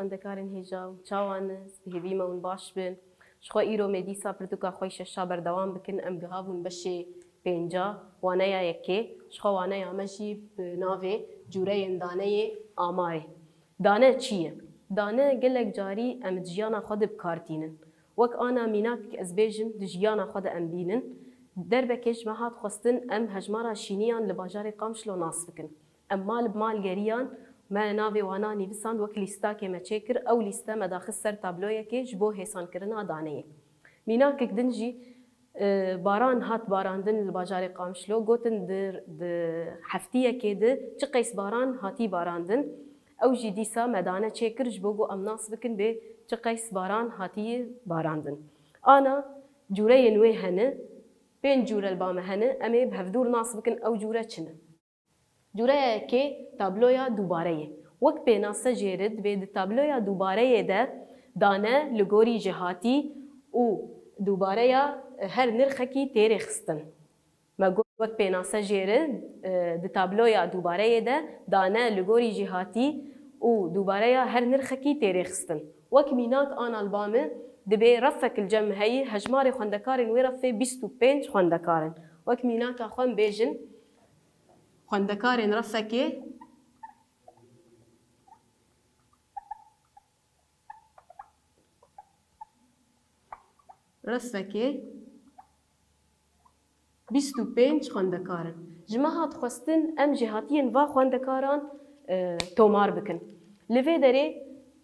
خوندکارن هێژا و چاوان هێویمەون باش بن شخوا ئیرۆ مێدیسا پرتوکا خۆی شەشا بەردەوام بکن ئەم گەهابوون بەشێ پێنجا وانەیە یەکێ شخوا وانەیە ئەمەژی ناوێ جوورەیەن دانەیە ئامارێ دانە چییە؟ دانە gelek carî em jiyana xwe de bikartînin wek ana mînakek ez bêjim di jiyana xwe de em bînin derbekê ji me hat xwestin em hejmara şîniyan li bajarê Qamişlo nas bikin em mal bi mal geriyan me navê wana nivîsand wek lîstakê me çêkir ew lîste me daxist ser tabloyekê ji bo hêsankirina daneyê mînakek din jî baran hat barandin li bajarê Qamişlo gotin di heftiyekê de çi qeys baran hatî barandin ew jî dîsa me dane çêkir ji bo got em nas bikin bê çi qeys baran hatiye barandin ana cûreyên wê hene pênc cûre li ba me hene em ê bi hevdûr nas bikin ew cûre çi ne cûreyekê tabloya dûbareyê wek pênase jêre divê di tabloya dûbareyê de dane li gorî jihatî û dûbareya her nirxekî têrê xistin me got wek pênase jêre di tabloya dûbareyê de dane li gorî jihatî û dûbareya her nirxekî têrê xistin wek mînak ana li ba me dibê refek li cem heyî hejmarê xwendekarên wê refê 25 xwendekarin wek mînaka xwe em bêjin xwendekarên refekê refekê 25 xwendekarin ji me hat xwestin em jê hatiyên va xwendekaran tomar bikin li vê derê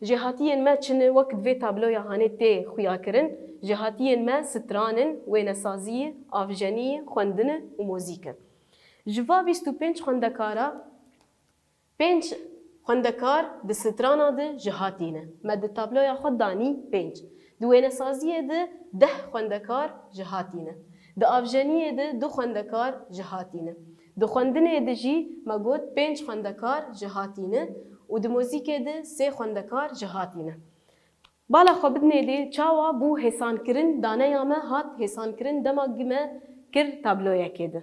jêhatiyên me çi ne wek divê tabloya hanê tê xuyakirin jêhatiyên me stranin wênesaziyê avjeniyê xwendinê û mûzîk in ji va 25 xwendekara 5 xwendekar di strana de jihatî ne me di tabloya xwe danî 5 di wênesaziyê de 10 xwendekar jihatî ne di avjeniyê de 2 xwendekar jihatî ne di xwendinê de jî me got 5 xwendekar jihatî ne û di mûzîkê de 3 xwendekar jihatî ne bala xwe bidinê lê çawa bû hêsankirin daneya me hat hêsankirin dema me kir tabloyekê de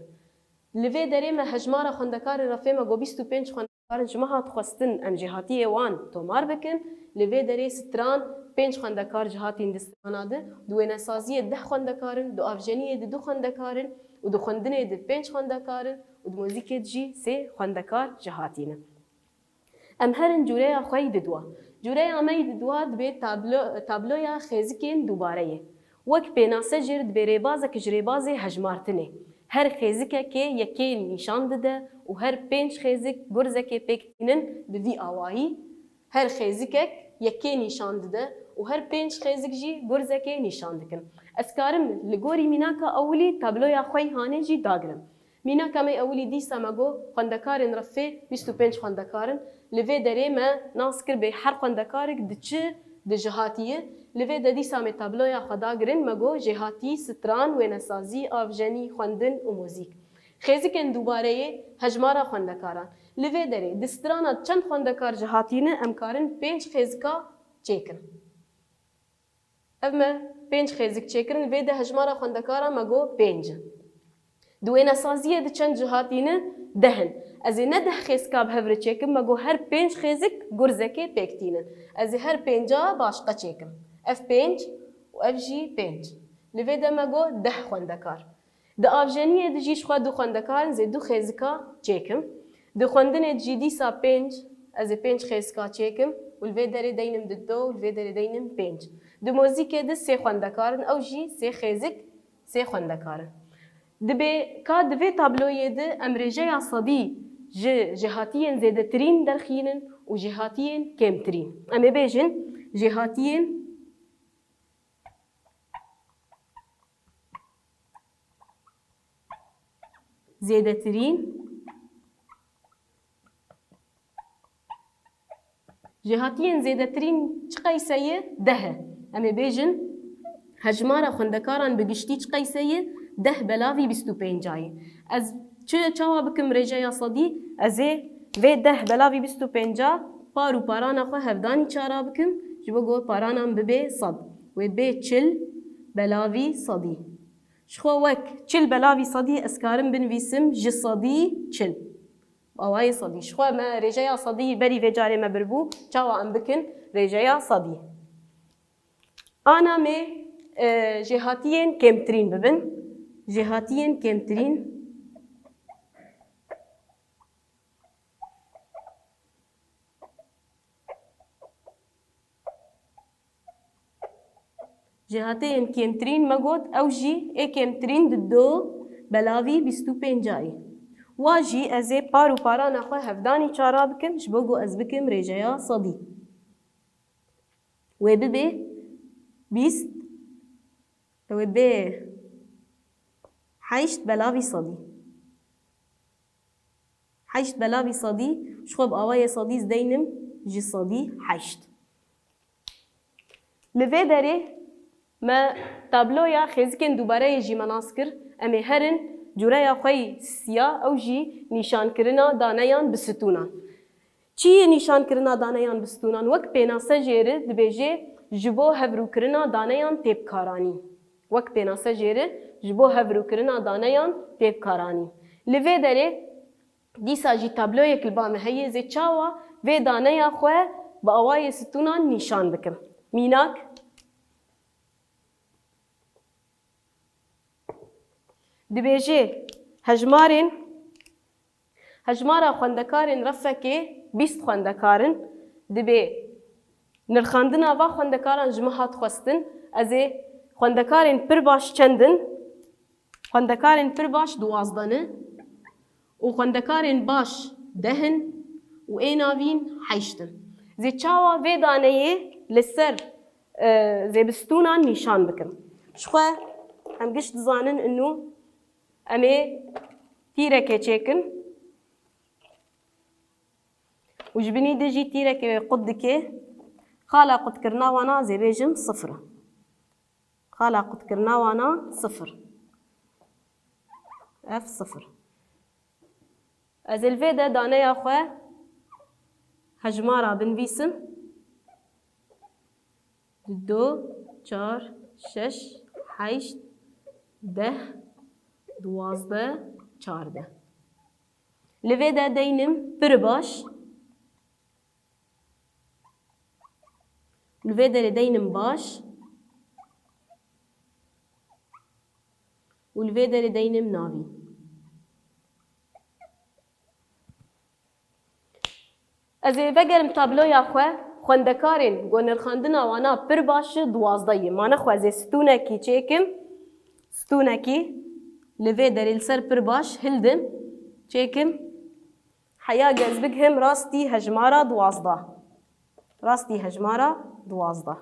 li vê derê me hejmara xwendekarên refê me got 25 xwendekarin ji me hat xwestin em jêhatiyê wan tomar bikin li vê derê stran 5 xwendekar jihatîn di strana de di wênesaziyê 10 xwendekarin di avjeniyê de 2 xwendekarin û di xwendinê de 5 xwendekarin û di mûzîkê de jî 3 xwendekar jihatî ne em herin cûreya xwe yî didwa cûreya me yî didwa dibê tabloya xêzikên dûbareyê wek pênase jêr dibê rêbazek ji rêbazê hejmartinê her xêzikekê yekê nîşan dide û her 5 xêzik gurzekê pêktînin bi vî awayî her xêzikek yekê nîşan dide û her 5 xêzik jî gurzekê nîşan dikin ez karim li gorî mînaka ewilî tabloya xwe hanê jî dagirim mînaka me ewilî dîsa me got xwendekarên refê 25 xwendekarin li vê derê me nas kir bê her xwendekarek di çi di jihatiyê li vê de dîsa me tabloya xwe dagirin me got jêhatî stran wênesazî avjenî xwendin û mûzîk xêzikên dûbareyê hejmara xwendekaran li vê derê di strana çend xwendekar jihatî ne em karin 5 xêzika çêkin ev me 5 xêzik çêkirin vê de hejmara xwendekaran me got 5 di wênesaziyê de çend jihatî ne 10 ez ê ne 10 xêzika bi hev re çêkim me got her 5 xêzik gurzekê pêktînin ez ê her pênca başqa çêkim ev 5 û ev jî 5 li vê de me got 10 xwendekar di avjeniyê de jî ji xwe 2 xwendekarin zê 2 xêzika çêkim di xwendinê de jî dîsa 5 ez ê 5 xêzika çêkim û li vê derê deynim di 2 û li vê derê deynim 5 di mûzîkê de 3 xwendekarin ew jî 3 xêzik 3 xwendekarin dibê ka divê tabloyê de em rêjeya sedî ji jêhatiyên zêdetirîn derxînin û jêhatiyên kêmtirîn em ê bêjin jêhatiyên zêdetirîn jêhatiyên zêdetirîn çi qeyse ye 10 em ê bêjin hejmara xwendekaran bi giştî çi qeyse ye 10 belavî 25 ez çawa bikim rêjeya sedî ez ê vê 10 belavî 25 par û parana xwe hevdanî çara bikim ji bo got paranan bibe 100 wê bê 40 belavî sedî ji xwe wek 40 belavî sedî ez karim binivîsim ji sedî 40 awayê sedî ji xwe me rêjeya sedî berî vê carê me birbû çawa em bikin ريجيا صدي. أنا مي جهاتين كمترين ببن، جهاتين كمترين جهاتين كمترين مقود أو جي إيه كمترين دو بلاوي بستو بينجاي واجي أزي بارو بارا نخواه هفداني چارا بكم شبوغو أز بكم ريجيا صدي وببي بيست وبي حيشت بلاوي صدي حيشت بلاوي صدي شخوب آوايا صدي زدينم جي صدي حيشت لفي داري ما تابلويا خيزكن دوباره يجي مناسكر امي هرن جوريا خوي سيا او جي نشان كرنا دانيان بستونان چي نشان كرنا دانيان بستونان وك بيناسا جير دبيجي جبو هفرو كرنا دانيان تيب كاراني وك بيناسا جير جبو هفرو كرنا دانيان تيب كاراني لفي داري ديسا جي تابلويا كلبا مهي زي چاوا في دانيا خوي بأواي ستونان نشان بكم ميناك دبيجي هجمارا خوندكارن رفكي بيست خوندكارن دبي نرخاندنا و خوندكارن جمعات خوستن ازي خوندكارن پر باش چندن خوندكارن پر باش دوازدانه و خوندكارن باش دهن و ايناوين حيشتن زي چاوا في دانيه لسر زي بستونان نشان بكم شخوا هم قشت زانن انو امي تيركه چيكن وجبني دجي تيركه قدكه خالا قد كرنا وانا زي بيجم صفر خالا قد كرنا وانا صفر اف صفر ازل فيدا دانا يا خو هجمارا بنفيسم 2 4 6 8 10 12 14 لفيدا دينم برباش لفيدا لدينم باش والفيدا لدينم نافي ازي بقرم تابلو يا اخوة خوندكارين قو نرخاندنا وانا برباش دوازداي مانا خو ازي ستونكي چيكم ستونكي لفي داري السر برباش هلدم چيكم حيا جذبكهم راستي هجمارا دوازده راستي هجمارا دوازده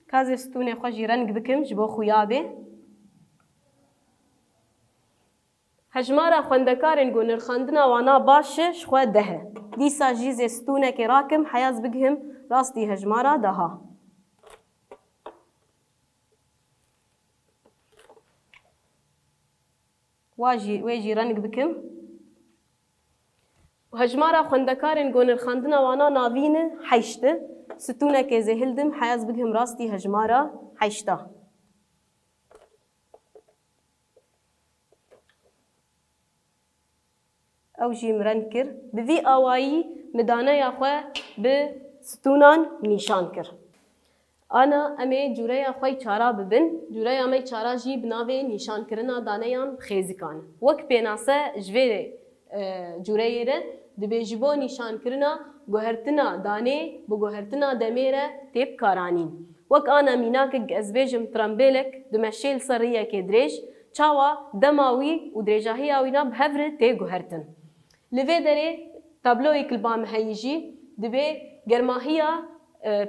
كازي ستوني خوشي رنگ بكم جبو خويابي هجمارا خوندكارن قو نرخاندنا وانا باش شخوا ده ديسا جيزي ستونة كي راكم حياز بكهم راستي هجمارا دها ويجي رنق بكم وهجمارا خوندكارن قو نرخاندنا وانا نافين حيشت ستونة كي زي هلدم حياز بكهم راستي هجمارا حيشتا او جي مرنكر بذي اوايي مدانا يا اخوة بستونان نيشان كر انا امي جوريا خوي چارا ببن جوريا امي چارا جي بناوي نيشان كرنا دانيان خيزكان وك بيناسا جويري جوريا دبي جبو نيشان كرنا گوهرتنا داني بگوهرتنا دميره تيب كارانين وك انا ميناك ازبيجم ترامبيلك دمشيل صريه كدريج چاوا دماوي ودريجاهي اوينا بهفر تي گوهرتن لفي داري تابلوي كلبام هيجي دبي گرماهيا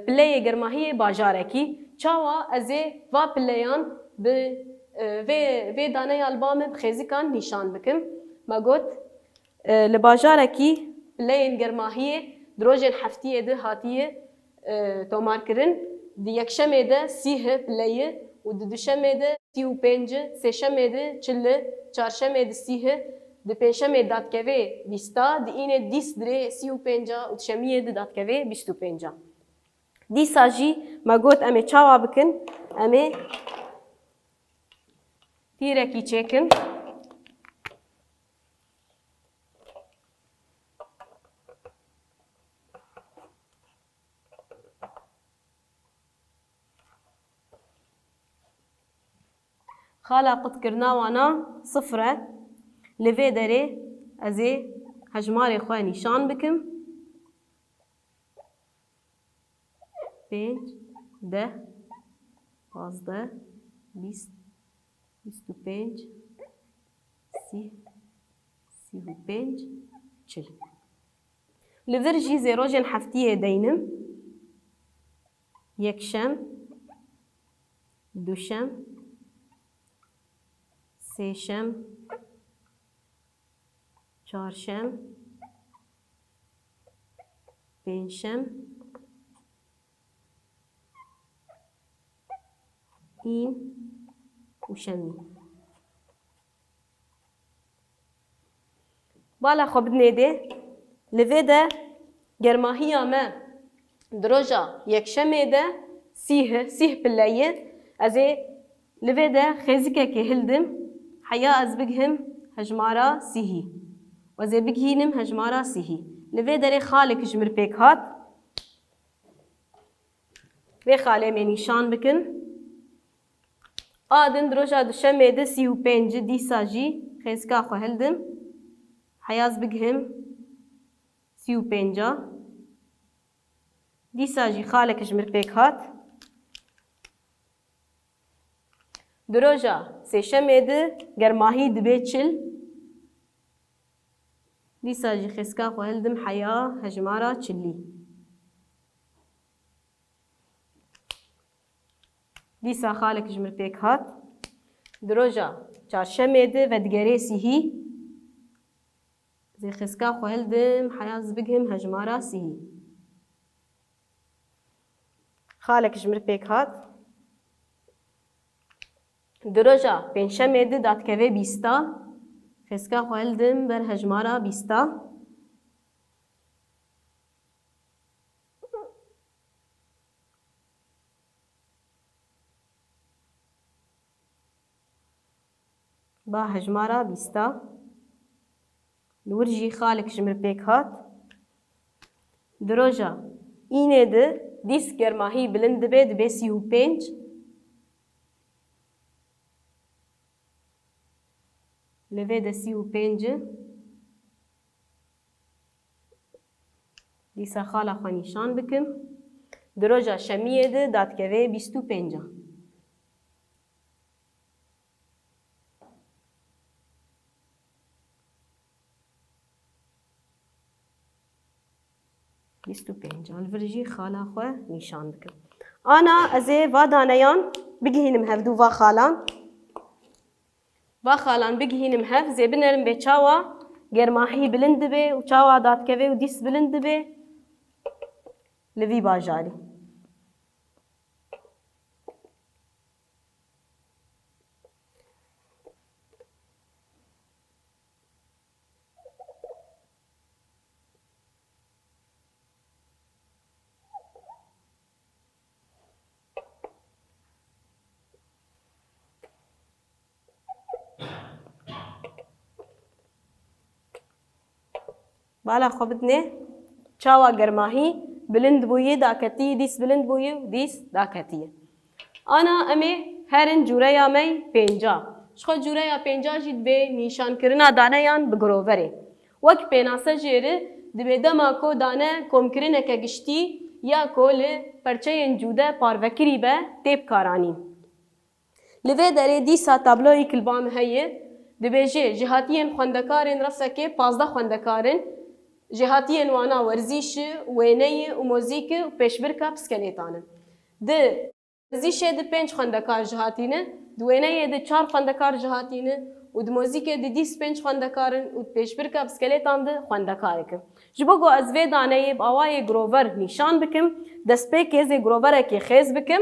پلی گرماهی باجارکی چاوا ازی و پلیان به و دانه البام بخزیکان نشان بکم مگوت لباجارکی پلی گرماهی دروجن هفتیه ده هاتیه تومار کرن دی یکشمه ده سیه پلیه و دوشمه ده 35 سهشمه ده 40 چهارشمه ده سیه دی پنجشمه دادکوی 20 دی اینه 10 دره 35 و شمیه ده دادکوی 25 ديسا جي ما قلت امي چاوا بكن امي تيركي چيكن خالا قد کرنا وانا صفره لوی داره از هجمار خواه نشان بکم 5 10 15 20 25 30 35 40 لذرجي زيروجين حفتية دينم يكشم دوشم سيشم چهارشم پنجشم این و شمی بالا خب نده لوی ده گرماهی آمه دروجا یکشمه ده سیه پلیه از لوی ده خیزکه که هلدم حیا از بگهم هجمارا سیهی و زی بگهینم هجمارا سیهی لوی داره خاله کجمر پیک هات و خاله می نشان بکن آدن دروجا دوشمه ده 35 دیسا جی خیزکا خو هلدم حیاز بگهم 35 دیسا جی خاله کجمر پیک هات دروجا سیشمه ده گرماهی دبه 40 دیسا جی خیزکا خو هلدم حیا هجمارا 40 دیسا خاله کجمر پیک هات دروجا چارشمه ده و دگره سیهی زي خسكا خو هلدم حياز بقهم هجمارا سيهي خالك جمر بيك هات دروجا پنجشمه ده دادکوه 20 خسكا خو هلدم بر هجمارا 20 با هجمارا 20 لورجی خالک جمر پیک هات دروجا اینه ده دیس گرماهی بلند به دبه 35 لوه ده 35 دیسا خالا خو نشان بکم دروجا شمیه ده دادکوه 25 25 الفرجي خالا خو نشان بكم انا ازي وادانيان بگهینم هفدو و خالان بگهینم هف زي بنرم به چاوا گرماهی بلند به و چاوا دادکوه و دیس بلند به لوی باجاری بالا خو بدنه چاوا گرماهی بلند بویه داکتی دیس بلند بویه و دیس داکتیه انا امی هرن جوره یا می 50 شخو جوره یا 50 جید به نیشان کرنا دانه یان بگرووره وک پیناسه جیره دبه دما کو دانه کم کرنه که گشتی یا کول پرچه انجوده پاروکری به تیب کارانی لوه داره دیسا تابلوی کلبام هیه دبه جهاتین خوندکارن رفته که 15 خوندکارن جهاتین وانا ورزیش وینه و موزیک و پیشبرکا پسکلیتانه ده ورزیشه ده 5 خوندکار جهاتینه دوینه ده 4 خوندکار جهاتینه و ده موزیک ده 25 خوندکارن و پیشبرکا پسکلیتان ده خوندکاره که جبگو از وی دانه با آوای گروور نشان بکم دست پی کهزه گرووره که خیز بکم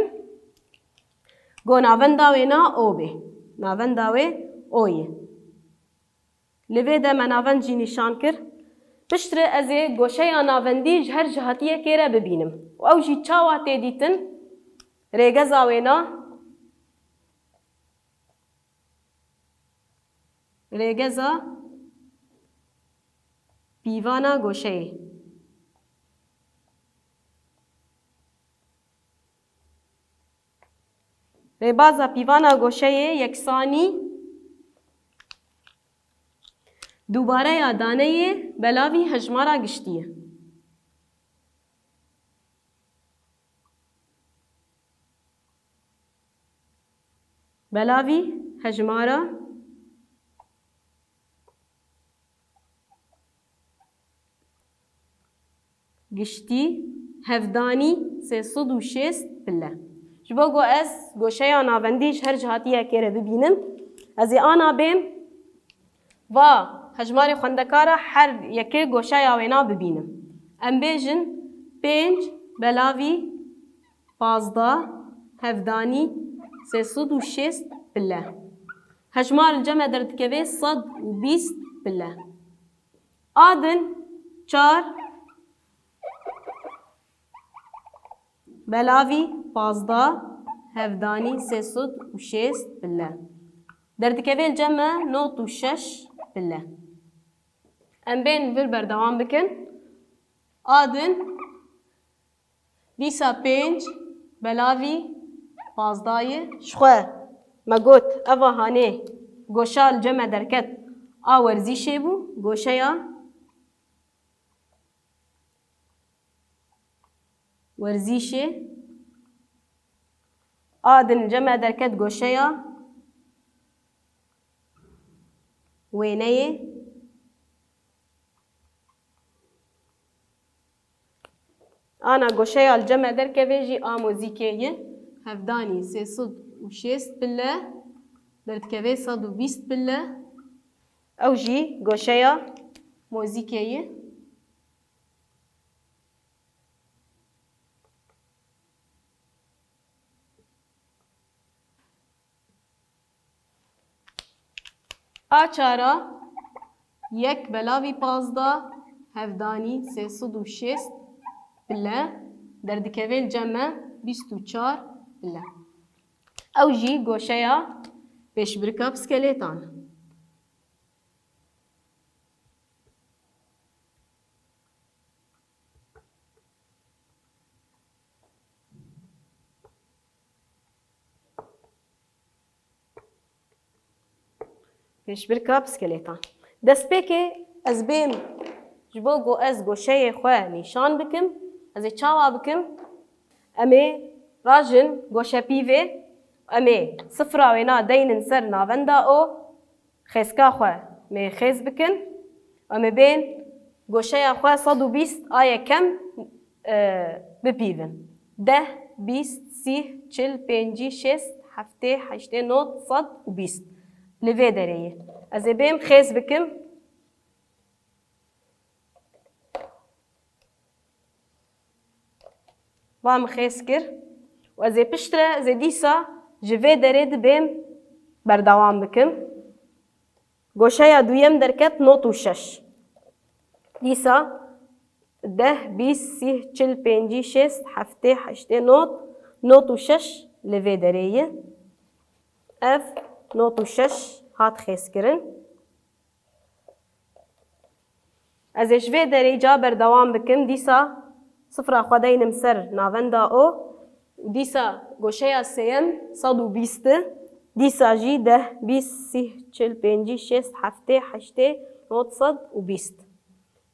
گو ناونداوی نا او بی ناونداوی اویه لوی ده من ناوند جی نشان کر پشتر از گوشه یا ناوندی هر جهاتیه که را ببینم و او جی چاوا تیدیتن ریگز آوینا ریگزا پیوانا گوشه Rêbaza pîvana goşeyê yeksanî dubareya daneyê belavî hejmara giştî ye. Belavî hejmara giştî hevdanî 360 pile. Ji bo ku ez goşeya navendî ji her cihatiyekê re bibînim, ez ê ana bêm va hejmarê xwendekara her yekê goşeya wê na bibînim. Em bêjin 5 belavî 15 hevdanî 360 pile. Hejmar li cem derdikeve 120 pile. Adin 4 belavî 15 hevdanî 360 pile. Derdikeve li cem 96 pile. Em bên vir berdewam bikin. Adin dîsa 5 belavî 15yê ji xwe me got eva hanê goşa li cem derket a werzîşê bû, goşeya werzîşê. Adin li cem derket goşeya wêneyê. Ana goşeya li cem derkevê jî a mûzîkê ye. Hevdanî 360 pile, derdikeve 120 pile. Ew jî goşeya mûzîkê ye. A çara yek belavî 15 hevdanî 360 pile, derdikeve li cem 24 pile. Ew jî goşeya pêşbirka piskeletan. Pêşbirka piskeletan. Destpêkê ez bêm ji bo ku ez goşeyê xwe nîşan bikim, ez ê çawa bikim, em ê rajin goşepîvê, em ê sifra wê na deynin ser navenda o, xêzka xwe mê xêz bikin, em ê bên goşeya xwe 120 a yekem bipîvin. 10, 20, 30, 40, 50, 60, 70, 90, 120. Li vê dereyê. Ez ê bêm xêz bikim. Va min xêz kir û ez ê piştre ez ê dîsa ji vê derê dibêm berdewam bikim. Goşeya duyem derket 96. Dîsa 10, 20, 30, 40, 50, 60, 70, 80, 96 li vê dereyê. Ev 96 hat xêzkirin. Ez ê ji vê derê ca berdewam bikim, dîsa sifra xwe deynim ser navenda o, û dîsa goşeya sêyem 120. Dîsa jî 10, 20, 30, 40, 50, 60, 70, 80, 90 û 20.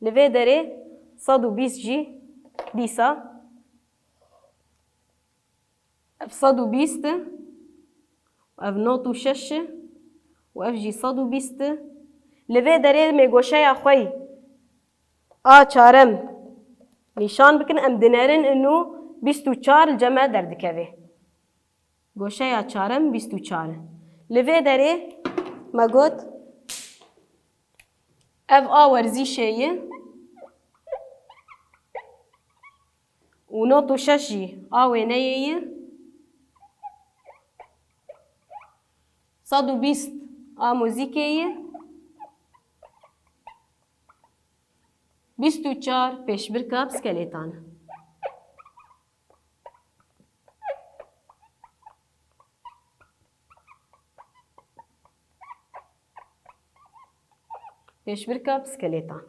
Li vê derê 120 jî dîsa ev 120 ev 96 û ev jî 120. Li vê derê mê goşeya xwe a çarem nîşan bikin, em dinerin û 24 li cem derdikeve. Goşeya çarem 24. Li vê derê me got ev a werzîşê ye û 96 jî a wêneyê ye. 120 a mûzîkê ye. 24 pêşbirka piskeletan. Pêşbirka piskeletan.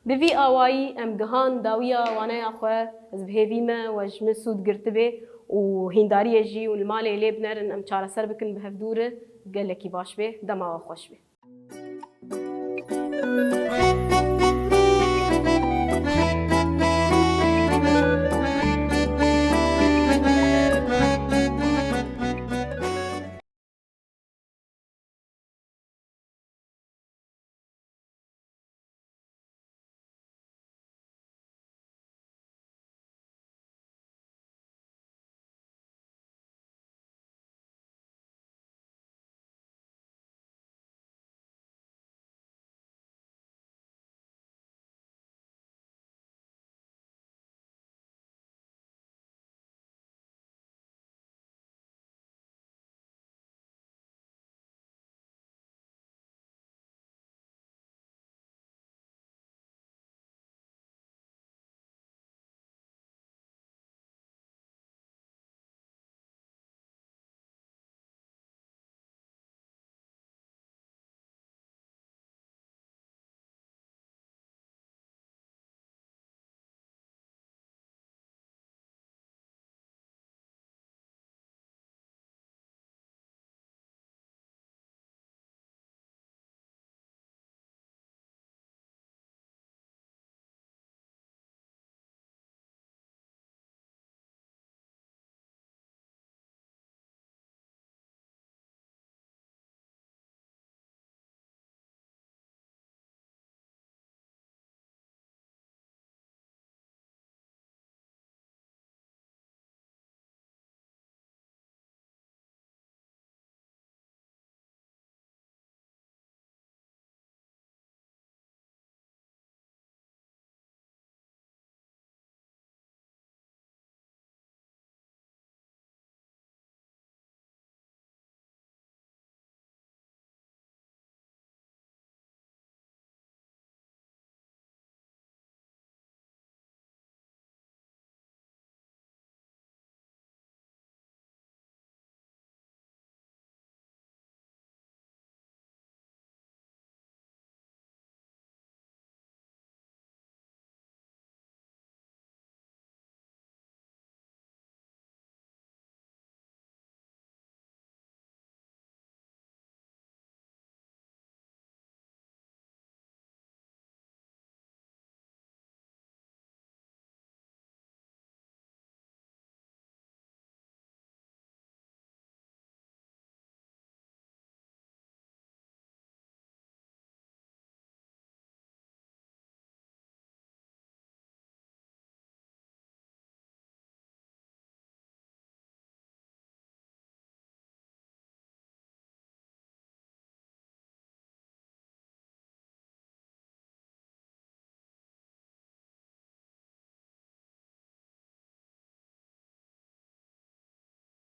Bi vî awayî em gihan dawiya waneya xwe ez bihêvîme we ji min sûd girtibê و هینداریه جی و المال لێ بنەرن ئەم چارەسەر بکن بە هەفدورە گەلێکی باش بێ دەماوە خۆش بێ